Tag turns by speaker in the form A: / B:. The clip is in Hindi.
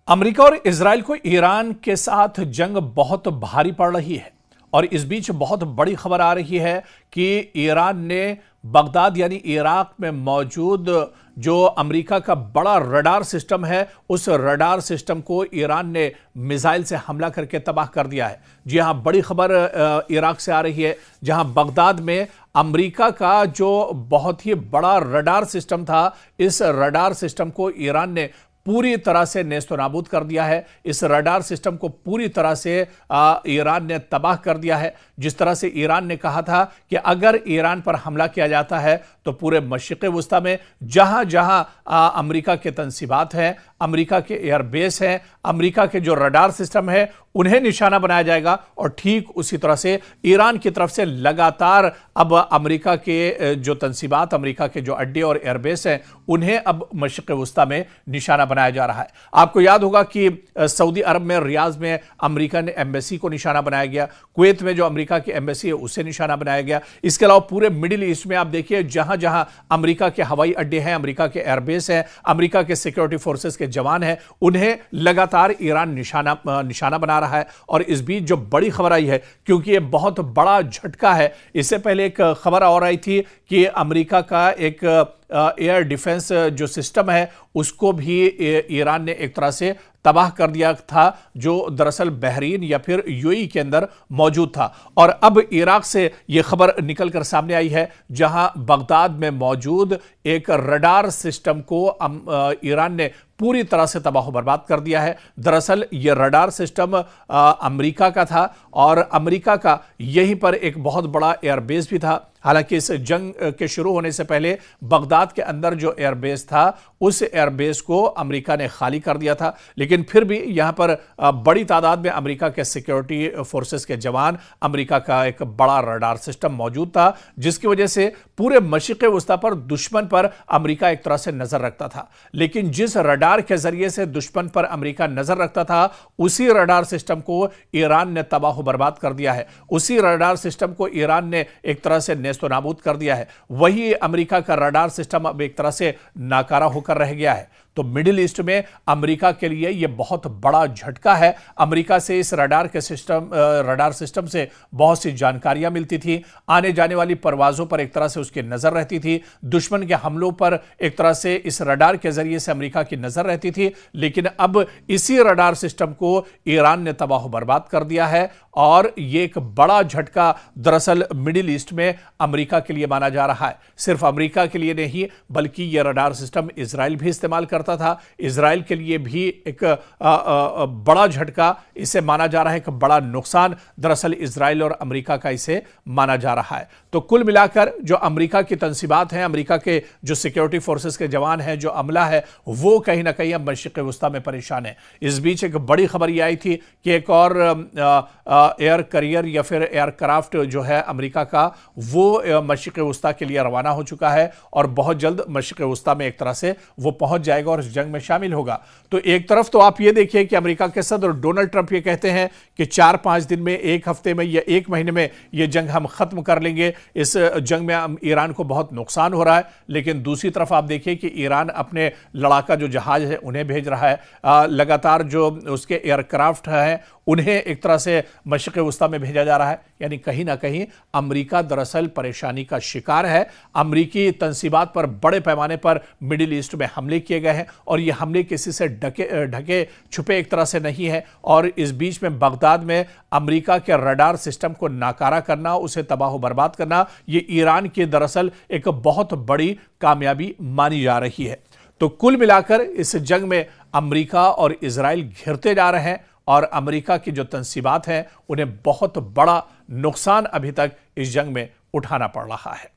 A: अमेरिका और इजराइल को ईरान के साथ जंग बहुत भारी पड़ रही है और इस बीच बहुत बड़ी खबर आ रही है कि ईरान ने बगदाद यानी इराक में मौजूद जो अमेरिका का बड़ा रडार सिस्टम है उस रडार सिस्टम को ईरान ने मिसाइल से हमला करके तबाह कर दिया है। जी हां, बड़ी खबर इराक से आ रही है जहां बगदाद में अमेरिका का जो बहुत ही बड़ा रडार सिस्टम था, इस रडार सिस्टम को ईरान ने पूरी तरह से नेस्तनाबूद कर दिया है। इस रडार सिस्टम को पूरी तरह से ईरान ने तबाह कर दिया है। जिस तरह से ईरान ने कहा था कि अगर ईरान पर हमला किया जाता है तो पूरे मशरिक़ वस्ता में जहां जहां अमेरिका के तंसीबात हैं, अमेरिका के एयरबेस हैं, अमेरिका के जो रडार सिस्टम है उन्हें निशाना बनाया जाएगा। और ठीक उसी तरह से ईरान की तरफ से लगातार अब अमेरिका के जो तंसीबात, अमेरिका के जो अड्डे और एयरबेस हैं उन्हें अब मशरिक़ वस्ता में निशाना बनाया जा रहा है। आपको याद होगा कि सऊदी अरब में रियाद में अमेरिकन एम्बेसी को निशाना बनाया गया, कुवैत में जो अमेरिका की एम्बेसी है उसे निशाना बनाया गया। इसके अलावा पूरे मिडिल ईस्ट में आप देखिए जहां जहां अमेरिका के हवाई अड्डे हैं, अमेरिका के एयरबेस हैं, अमेरिका के सिक्योरिटी फोर्सेस के जवान हैं, उन्हें लगातार ईरान निशाना बना रहा है। और इस बीच जो बड़ी खबर आई है, क्योंकि यह बहुत बड़ा झटका है, इससे पहले एक खबर और आई थी कि अमेरिका का एक एयर डिफेंस जो सिस्टम है उसको भी ईरान ने एक तरह से तबाह कर दिया था, जो दरअसल बहरीन या फिर यूएई के अंदर मौजूद था। और अब इराक से यह खबर निकलकर सामने आई है जहां बगदाद में मौजूद एक रडार सिस्टम को ईरान ने पूरी तरह से तबाह बर्बाद कर दिया है। दरअसल यह रडार सिस्टम अमेरिका का था और अमेरिका का यहीं पर एक बहुत बड़ा एयरबेस भी था। हालांकि इस जंग के शुरू होने से पहले बगदाद के अंदर जो एयरबेस था उस एयरबेस को अमेरिका ने खाली कर दिया था, लेकिन फिर भी यहां पर बड़ी तादाद में अमेरिका के सिक्योरिटी फोर्सेस के जवान, अमेरिका का एक बड़ा रडार सिस्टम मौजूद था, जिसकी वजह से पूरे मशरिक़ वस्ता पर दुश्मन पर अमेरिका एक तरह से नजर रखता था। लेकिन जिस रडार के जरिए से दुश्मन पर अमेरिका नजर रखता था उसी रडार सिस्टम को ईरान ने तबाह बर्बाद कर दिया है। उसी रडार सिस्टम को ईरान ने एक तरह से नेस्तनाबूद कर दिया है। वही अमेरिका का रडार सिस्टम अब एक तरह से नाकारा होकर रह गया है। तो मिडिल ईस्ट में अमेरिका के लिए यह बहुत बड़ा झटका है। अमेरिका से इस रडार सिस्टम से बहुत सी जानकारियां मिलती थी, आने जाने वाली परवाजों पर एक तरह से उसकी नजर रहती थी, दुश्मन के हमलों पर एक तरह से इस रडार के जरिए से अमेरिका की नजर रहती थी। लेकिन अब इसी रडार सिस्टम को ईरान ने तबाह बर्बाद कर दिया है और यह एक बड़ा झटका दरअसल मिडिल ईस्ट में अमेरिका के लिए माना जा रहा है। सिर्फ अमेरिका के लिए नहीं बल्कि यह रडार सिस्टम इजराइल भी इस्तेमाल करता था। इजराइल के लिए भी एक बड़ा झटका इसे माना जा रहा है, एक बड़ा नुकसान दरअसल इजराइल और अमेरिका का इसे माना जा रहा है। तो कुल मिलाकर जो अमेरिका की तंसीबात हैं, अमेरिका के जो सिक्योरिटी फोर्सेस के जवान हैं, जो अमला है, वो कहीं ना कहीं अब मशरिक़ वस्ता में परेशान है। इस बीच एक बड़ी खबर यह आई थी कि एक और एयर करियर या फिर एयरक्राफ्ट जो है अमेरिका का, वो मशरिक़ वस्ता के लिए रवाना हो चुका है और बहुत जल्द मशरिक़ वस्ता में एक तरह से वो पहुंच जाएगा और इस जंग में शामिल होगा। तो एक तरफ तो आप ये देखिए कि अमेरिका के सदर डोनाल्ड ट्रंप ये कहते हैं कि 4-5 दिन में, एक हफ्ते में या एक महीने में ये जंग हम खत्म कर लेंगे। इस जंग में ईरान को बहुत नुकसान हो रहा है। लेकिन दूसरी तरफ आप देखिए कि ईरान अपने लड़ाका जो जहाज है उन्हें भेज रहा है, लगातार जो उसके एयरक्राफ्ट हैं उन्हें एक तरह से मशरिक़ वस्ता में भेजा जा रहा है। यानी कहीं ना कहीं अमेरिका दरअसल परेशानी का शिकार है। अमेरिकी तंसीबात पर बड़े पैमाने पर मिडिल ईस्ट में हमले किए गए हैं और ये हमले किसी से ढके छुपे एक तरह से नहीं है। और इस बीच में बगदाद में अमेरिका के रडार सिस्टम को नाकारा करना, उसे तबाह बर्बाद करना, ये ईरान की दरअसल एक बहुत बड़ी कामयाबी मानी जा रही है। तो कुल मिलाकर इस जंग में अमेरिका और इजराइल घिरते जा रहे हैं और अमेरिका की जो तंसीबात हैं उन्हें बहुत बड़ा नुकसान अभी तक इस जंग में उठाना पड़ रहा है।